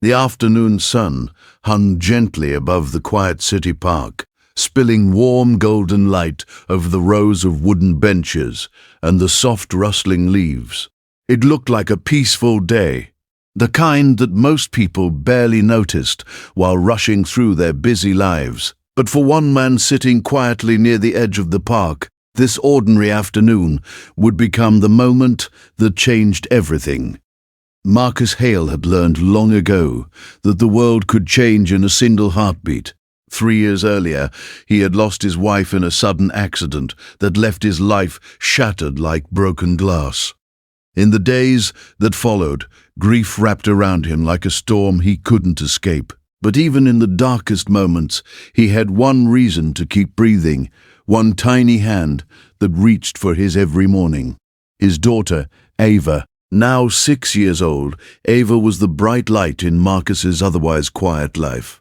The afternoon sun hung gently above the quiet city park, spilling warm golden light over the rows of wooden benches and the soft rustling leaves. It looked like a peaceful day, the kind that most people barely noticed while rushing through their busy lives. But for one man sitting quietly near the edge of the park, this ordinary afternoon would become the moment that changed everything. Marcus Hale had learned long ago that the world could change in a single heartbeat. 3 years earlier, he had lost his wife in a sudden accident that left his life shattered like broken glass. In the days that followed, grief wrapped around him like a storm he couldn't escape. But even in the darkest moments, he had one reason to keep breathing, one tiny hand that reached for his every morning. His daughter, Ava. Now 6 years old, Ava was the bright light in Marcus's otherwise quiet life.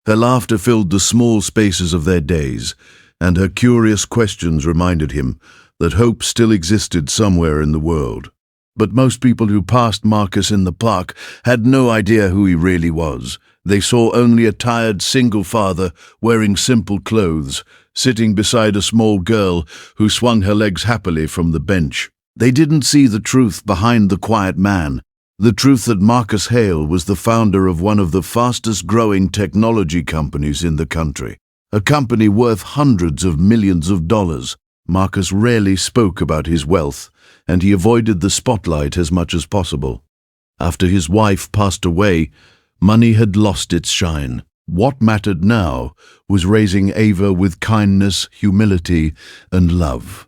Her laughter filled the small spaces of their days, and her curious questions reminded him that hope still existed somewhere in the world. But most people who passed Marcus in the park had no idea who he really was. They saw only a tired single father wearing simple clothes, sitting beside a small girl who swung her legs happily from the bench. They didn't see the truth behind the quiet man, the truth that Marcus Hale was the founder of one of the fastest-growing technology companies in the country, a company worth hundreds of millions of dollars. Marcus rarely spoke about his wealth, and he avoided the spotlight as much as possible. After his wife passed away, money had lost its shine. What mattered now was raising Ava with kindness, humility, and love.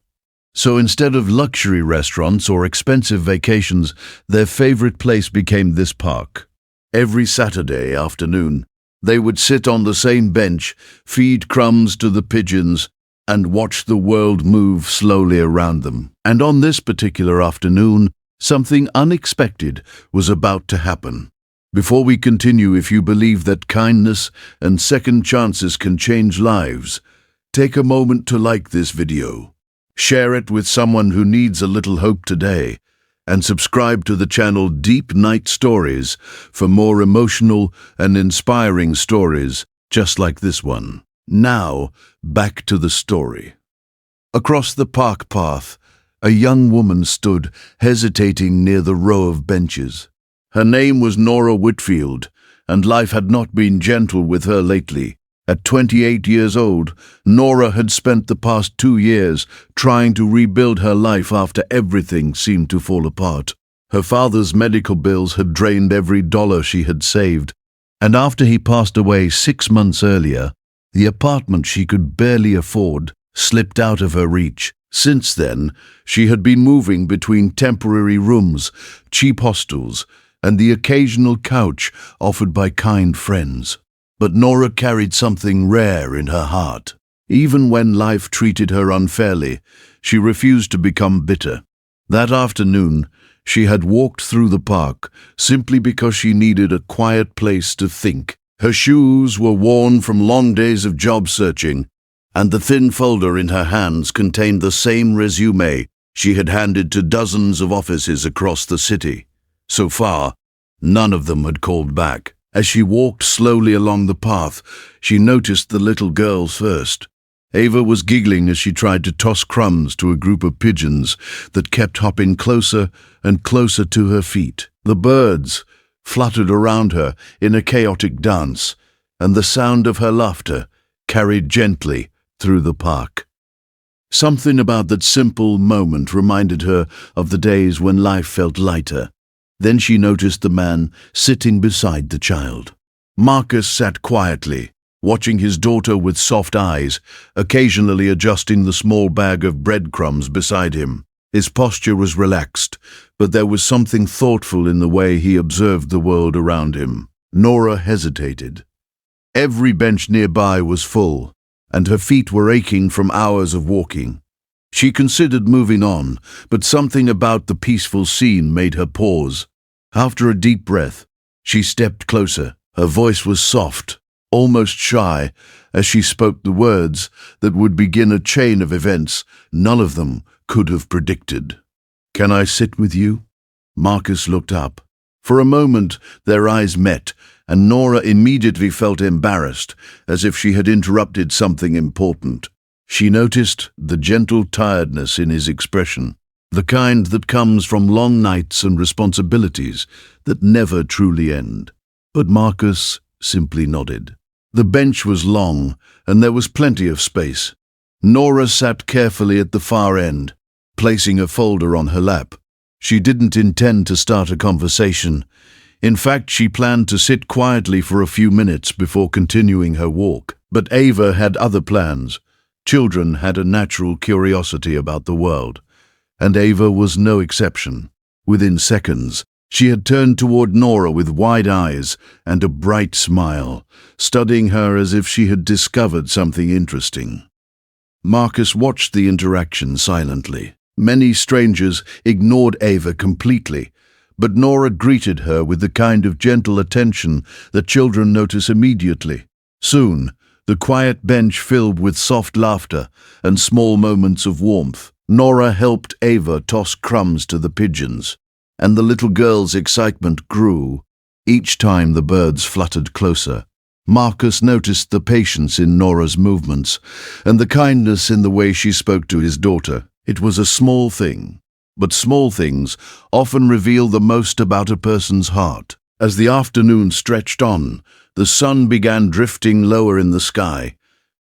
So instead of luxury restaurants or expensive vacations, their favorite place became this park. Every Saturday afternoon, they would sit on the same bench, feed crumbs to the pigeons, and watch the world move slowly around them. And on this particular afternoon, something unexpected was about to happen. Before we continue, if you believe that kindness and second chances can change lives, take a moment to like this video. Share it with someone who needs a little hope today, and subscribe to the channel Deep Night Stories for more emotional and inspiring stories just like this one. Now, back to the story. Across the park path, a young woman stood, hesitating near the row of benches. Her name was Nora Whitfield, and life had not been gentle with her lately. At 28 years old, Nora had spent the past 2 years trying to rebuild her life after everything seemed to fall apart. Her father's medical bills had drained every dollar she had saved, and after he passed away 6 months earlier, the apartment she could barely afford slipped out of her reach. Since then, she had been moving between temporary rooms, cheap hostels, and the occasional couch offered by kind friends. But Nora carried something rare in her heart. Even when life treated her unfairly, she refused to become bitter. That afternoon, she had walked through the park simply because she needed a quiet place to think. Her shoes were worn from long days of job searching, and the thin folder in her hands contained the same resume she had handed to dozens of offices across the city. So far, none of them had called back. As she walked slowly along the path, she noticed the little girl first. Ava was giggling as she tried to toss crumbs to a group of pigeons that kept hopping closer and closer to her feet. The birds fluttered around her in a chaotic dance, and the sound of her laughter carried gently through the park. Something about that simple moment reminded her of the days when life felt lighter. Then she noticed the man sitting beside the child. Marcus sat quietly, watching his daughter with soft eyes, occasionally adjusting the small bag of breadcrumbs beside him. His posture was relaxed, but there was something thoughtful in the way he observed the world around him. Nora hesitated. Every bench nearby was full, and her feet were aching from hours of walking. She considered moving on, but something about the peaceful scene made her pause. After a deep breath, she stepped closer. Her voice was soft, almost shy, as she spoke the words that would begin a chain of events none of them could have predicted. "Can I sit with you?" Marcus looked up. For a moment, their eyes met, and Nora immediately felt embarrassed, as if she had interrupted something important. She noticed the gentle tiredness in his expression, the kind that comes from long nights and responsibilities that never truly end. But Marcus simply nodded. The bench was long, and there was plenty of space. Nora sat carefully at the far end, placing a folder on her lap. She didn't intend to start a conversation. In fact, she planned to sit quietly for a few minutes before continuing her walk. But Ava had other plans. Children had a natural curiosity about the world, and Ava was no exception. Within seconds, she had turned toward Nora with wide eyes and a bright smile, studying her as if she had discovered something interesting. Marcus watched the interaction silently. Many strangers ignored Ava completely, but Nora greeted her with the kind of gentle attention that children notice immediately. Soon, the quiet bench filled with soft laughter and small moments of warmth. Nora helped Ava toss crumbs to the pigeons, and the little girl's excitement grew each time the birds fluttered closer. Marcus noticed the patience in Nora's movements and the kindness in the way she spoke to his daughter. It was a small thing, but small things often reveal the most about a person's heart. As the afternoon stretched on, the sun began drifting lower in the sky,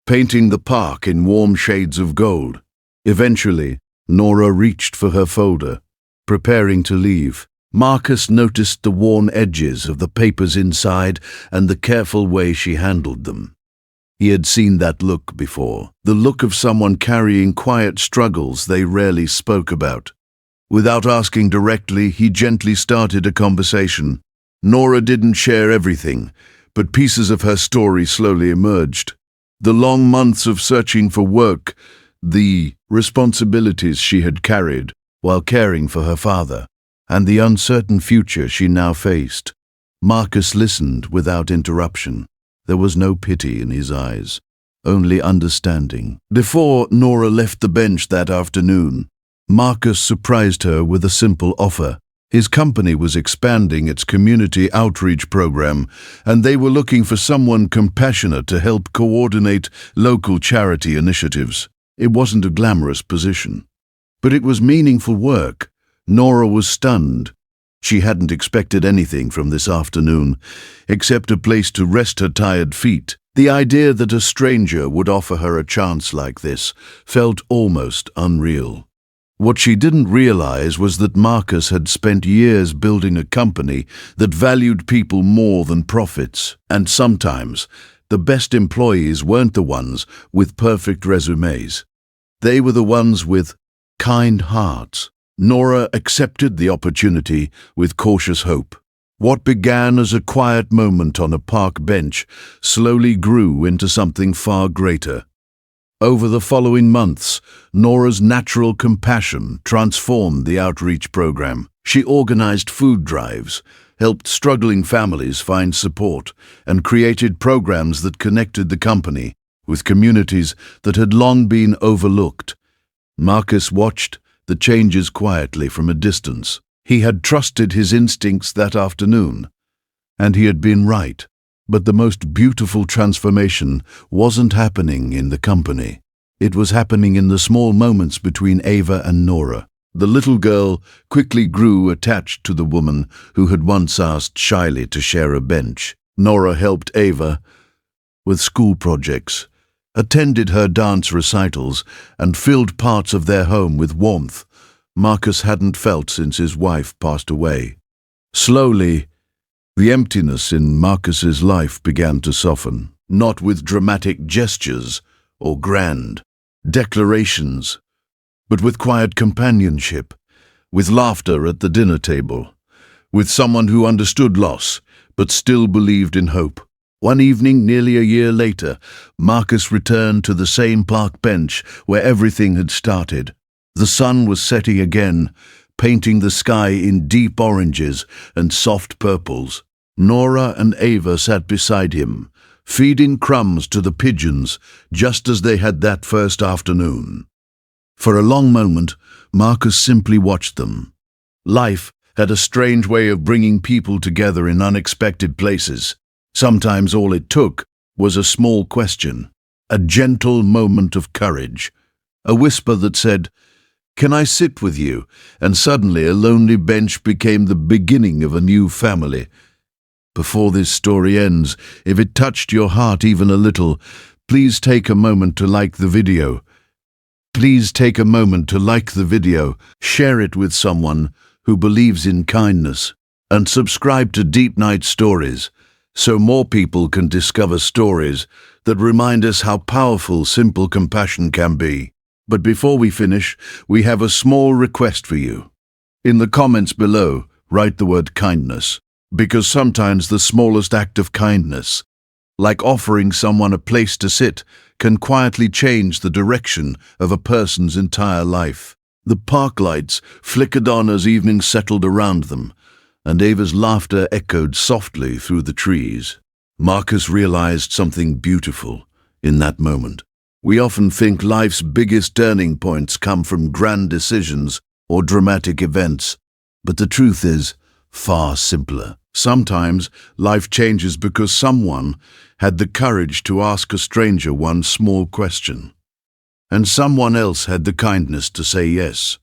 painting the park in warm shades of gold. Eventually, Nora reached for her folder, preparing to leave. Marcus noticed the worn edges of the papers inside and the careful way she handled them. He had seen that look before, the look of someone carrying quiet struggles they rarely spoke about. Without asking directly, he gently started a conversation. Nora didn't share everything, but pieces of her story slowly emerged. The long months of searching for work, the responsibilities she had carried while caring for her father, and the uncertain future she now faced. Marcus listened without interruption. There was no pity in his eyes, only understanding. Before Nora left the bench that afternoon, Marcus surprised her with a simple offer. His company was expanding its community outreach program, and they were looking for someone compassionate to help coordinate local charity initiatives. It wasn't a glamorous position, but it was meaningful work. Nora was stunned. She hadn't expected anything from this afternoon, except a place to rest her tired feet. The idea that a stranger would offer her a chance like this felt almost unreal. What she didn't realize was that Marcus had spent years building a company that valued people more than profits. And sometimes, the best employees weren't the ones with perfect resumes. They were the ones with kind hearts. Nora accepted the opportunity with cautious hope. What began as a quiet moment on a park bench slowly grew into something far greater. Over the following months, Nora's natural compassion transformed the outreach program. She organized food drives, helped struggling families find support, and created programs that connected the company with communities that had long been overlooked. Marcus watched the changes quietly from a distance. He had trusted his instincts that afternoon, and he had been right. But the most beautiful transformation wasn't happening in the company. It was happening in the small moments between Ava and Nora. The little girl quickly grew attached to the woman who had once asked shyly to share a bench. Nora helped Ava with school projects, attended her dance recitals, and filled parts of their home with warmth Marcus hadn't felt since his wife passed away. Slowly, the emptiness in Marcus's life began to soften, not with dramatic gestures or grand declarations, but with quiet companionship, with laughter at the dinner table, with someone who understood loss but still believed in hope. One evening, nearly a year later, Marcus returned to the same park bench where everything had started. The sun was setting again, painting the sky in deep oranges and soft purples. Nora and Ava sat beside him, feeding crumbs to the pigeons just as they had that first afternoon. For a long moment, Marcus simply watched them. Life had a strange way of bringing people together in unexpected places. Sometimes all it took was a small question, a gentle moment of courage, a whisper that said, "Can I sit with you?" And suddenly a lonely bench became the beginning of a new family. Before this story ends, if it touched your heart even a little, please take a moment to like the video. Please take a moment to like the video, share it with someone who believes in kindness, and subscribe to Deep Night Stories so more people can discover stories that remind us how powerful simple compassion can be. But before we finish, we have a small request for you. In the comments below, write the word kindness, because sometimes the smallest act of kindness, like offering someone a place to sit, can quietly change the direction of a person's entire life. The park lights flickered on as evening settled around them, and Ava's laughter echoed softly through the trees. Marcus realized something beautiful in that moment. We often think life's biggest turning points come from grand decisions or dramatic events, but the truth is far simpler. Sometimes life changes because someone had the courage to ask a stranger one small question, and someone else had the kindness to say yes.